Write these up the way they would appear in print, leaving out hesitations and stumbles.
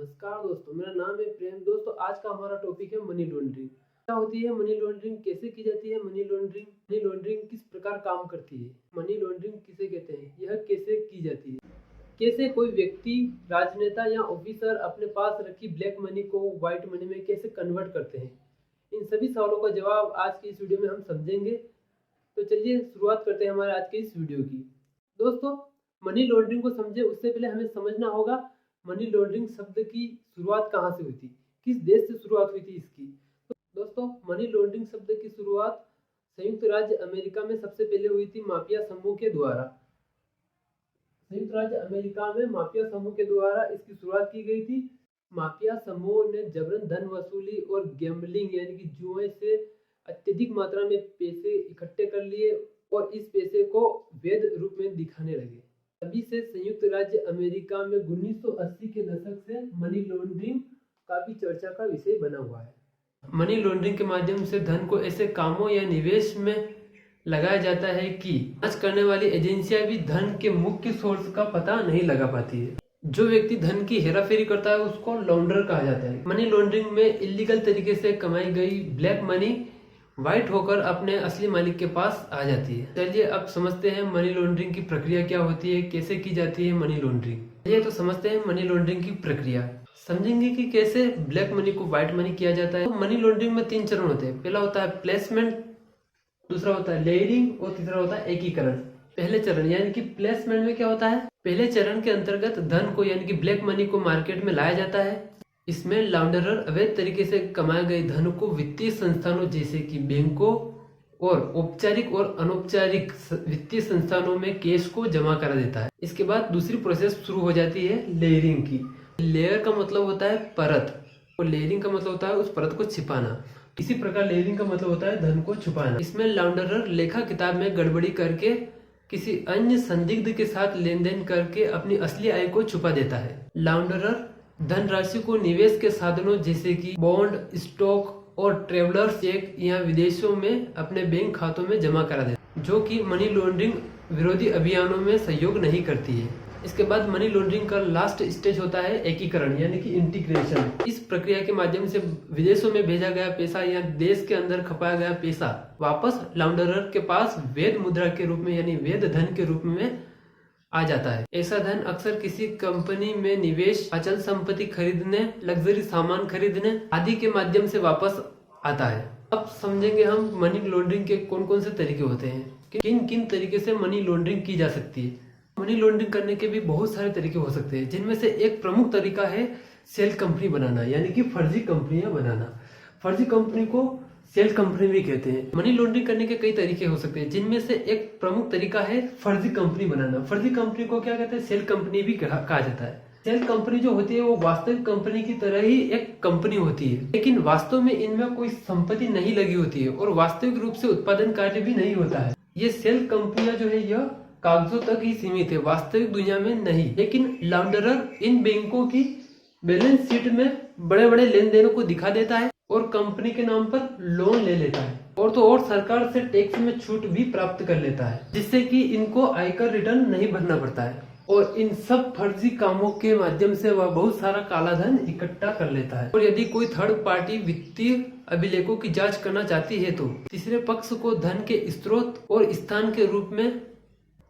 नमस्कार दोस्तों, मेरा नाम है प्रेम। दोस्तों, आज का हमारा टॉपिक है मनी लॉन्ड्रिंग। क्या होती है मनी लॉन्ड्रिंग, कैसे की जाती है मनी लॉन्ड्रिंग किस प्रकार काम करती है, मनी लॉन्ड्रिंग किसे कहते हैं, यह कैसे की जाती है, कैसे कोई व्यक्ति, राजनेता या ऑफिसर अपने पास रखी ब्लैक मनी को व्हाइट मनी में कैसे कन्वर्ट करते हैं। इन सभी सवालों का जवाब आज की इस वीडियो में हम समझेंगे। तो चलिए शुरुआत करते हैं हमारे आज के इस वीडियो की। दोस्तों, मनी लॉन्ड्रिंग को समझे उससे पहले हमें समझना होगा मनी लॉन्ड्रिंग शब्द की शुरुआत कहाँ से हुई थी, किस देश से शुरुआत हुई थी इसकी। तो दोस्तों, मनी लॉन्ड्रिंग शब्द की शुरुआत संयुक्त राज्य अमेरिका में सबसे पहले हुई थी माफिया समूह के द्वारा। संयुक्त राज्य अमेरिका में माफिया समूह के द्वारा इसकी शुरुआत की गई थी। माफिया समूह ने जबरन धन वसूली और गैम्बलिंग यानी कि जुए से अत्यधिक मात्रा में पैसे इकट्ठे कर लिए और इस पैसे को वैध रूप में दिखाने लगे। तभी से संयुक्त राज्य अमेरिका में 1980 के दशक से मनी लॉन्ड्रिंग काफी चर्चा का विषय बना हुआ है। मनी लॉन्ड्रिंग के माध्यम से धन को ऐसे कामों या निवेश में लगाया जाता है कि जांच करने वाली एजेंसियां भी धन के मुख्य सोर्स का पता नहीं लगा पाती है। जो व्यक्ति धन की हेराफेरी करता है उसको लॉन्डर कहा जाता है। मनी लॉन्ड्रिंग में इलीगल तरीके से कमाई गई ब्लैक मनी व्हाइट होकर अपने असली मालिक के पास आ जाती है। चलिए अब समझते हैं मनी लॉन्ड्रिंग की प्रक्रिया क्या होती है, कैसे की जाती है मनी लॉन्ड्रिंग। चलिए तो समझते हैं मनी लॉन्ड्रिंग की प्रक्रिया। समझेंगे कि कैसे ब्लैक मनी को व्हाइट मनी किया जाता है। तो मनी लॉन्ड्रिंग में 3 चरण होते हैं। पहला होता है प्लेसमेंट, दूसरा होता है लेयरिंग और तीसरा होता है एकीकरण। पहले चरण यानी कि प्लेसमेंट में क्या होता है, पहले चरण के अंतर्गत धन को यानी कि ब्लैक मनी को मार्केट में लाया जाता है। इसमें लॉन्डरर अवैध तरीके से कमाए गए धन को वित्तीय संस्थानों जैसे कि बैंकों और औपचारिक और अनौपचारिक वित्तीय संस्थानों में कैश को जमा करा देता है। इसके बाद दूसरी प्रोसेस शुरू हो जाती है लेयरिंग की। लेयर का मतलब होता है परत और लेयरिंग का मतलब होता है उस परत को छिपाना। इसी प्रकार लेयरिंग का मतलब होता है धन को छुपाना। इसमें लॉन्डरर लेखा किताब में गड़बड़ी करके किसी अन्य संदिग्ध के साथ लेन देन करके अपनी असली आय को छुपा देता है। लॉन्डरर धनराशि को निवेश के साधनों जैसे कि बॉन्ड, स्टॉक और ट्रेवलर्स चेक या विदेशों में अपने बैंक खातों में जमा करा देता है, जो कि मनी लॉन्ड्रिंग विरोधी अभियानों में सहयोग नहीं करती है। इसके बाद मनी लॉन्ड्रिंग का लास्ट स्टेज होता है एकीकरण यानी कि इंटीग्रेशन। इस प्रक्रिया के माध्यम से विदेशों में भेजा गया पैसा या देश के अंदर खपाया गया पैसा वापस लॉन्डरर के पास वैध मुद्रा के रूप में यानी वैध धन के रूप में आ जाता है। ऐसा धन अक्सर किसी कंपनी में निवेश, अचल संपत्ति खरीदने, लग्जरी सामान खरीदने आदि के माध्यम से वापस आता है। अब समझेंगे हम मनी लॉन्ड्रिंग के कौन कौन से तरीके होते हैं, किन किन तरीके से मनी लॉन्ड्रिंग की जा सकती है। मनी लॉन्ड्रिंग करने के भी बहुत सारे तरीके हो सकते हैं, जिनमें से एक प्रमुख तरीका है सेल कंपनी बनाना यानी कि फर्जी कंपनियां बनाना। फर्जी कंपनी को सेल कंपनी भी कहते हैं। मनी लॉन्ड्रिंग करने के कई तरीके हो सकते हैं, जिनमें से एक प्रमुख तरीका है फर्जी कंपनी बनाना। फर्जी कंपनी को क्या कहते हैं, सेल कंपनी भी कहा जाता है। सेल कंपनी जो होती है वो वास्तविक कंपनी की तरह ही एक कंपनी होती है, लेकिन वास्तव में इनमें कोई संपत्ति नहीं लगी होती है और वास्तविक रूप से उत्पादन कार्य भी नहीं होता है। ये सेल कंपनियां जो है यह कागजों तक ही सीमित है, वास्तविक दुनिया में नहीं। लेकिन लॉन्डरर इन बैंकों की बैलेंस शीट में बड़े बड़े लेन देनों को दिखा देता है और कंपनी के नाम पर लोन ले लेता है और तो और सरकार से टैक्स में छूट भी प्राप्त कर लेता है, जिससे कि इनको आयकर रिटर्न नहीं भरना पड़ता है। और इन सब फर्जी कामों के माध्यम से वह बहुत सारा काला धन इकट्ठा कर लेता है। और यदि कोई थर्ड पार्टी वित्तीय अभिलेखों की जांच करना चाहती है तो तीसरे पक्ष को धन के स्रोत और स्थान के रूप में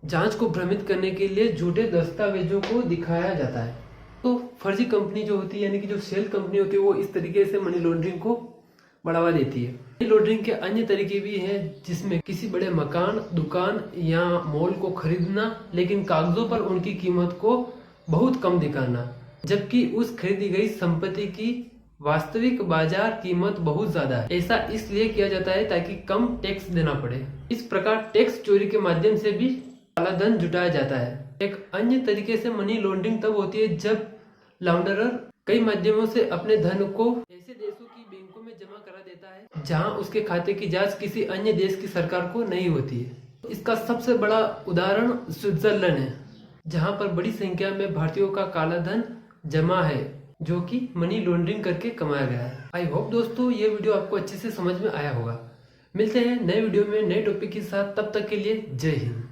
जांच को भ्रमित करने के लिए झूठे दस्तावेजों को दिखाया जाता है। तो फर्जी कंपनी जो होती है यानी कि जो सेल कंपनी होती है वो इस तरीके से मनी लॉन्ड्रिंग को बढ़ावा देती है। मनी लॉन्ड्रिंग के अन्य तरीके भी हैं, जिसमें किसी बड़े मकान, दुकान या मॉल को खरीदना लेकिन कागजों पर उनकी कीमत को बहुत कम दिखाना, जबकि उस खरीदी गई संपत्ति की वास्तविक बाजार कीमत बहुत ज्यादा है। ऐसा इसलिए किया जाता है ताकि कम टैक्स देना पड़े। इस प्रकार टैक्स चोरी के माध्यम से भी काला धन जुटाया जाता है। एक अन्य तरीके से मनी लॉन्ड्रिंग तब होती है जब लॉन्डरर कई माध्यमों से अपने धन को ऐसे देशों की बैंकों में जमा करा देता है जहां उसके खाते की जांच किसी अन्य देश की सरकार को नहीं होती है। इसका सबसे बड़ा उदाहरण स्विट्जरलैंड है, जहां पर बड़ी संख्या में भारतीयों का काला धन जमा है, जो कि मनी लॉन्ड्रिंग करके कमाया गया है। आई होप दोस्तों ये वीडियो आपको अच्छे से समझ में आया होगा। मिलते हैं नए वीडियो में नए टॉपिक के साथ, तब तक के लिए जय हिंद।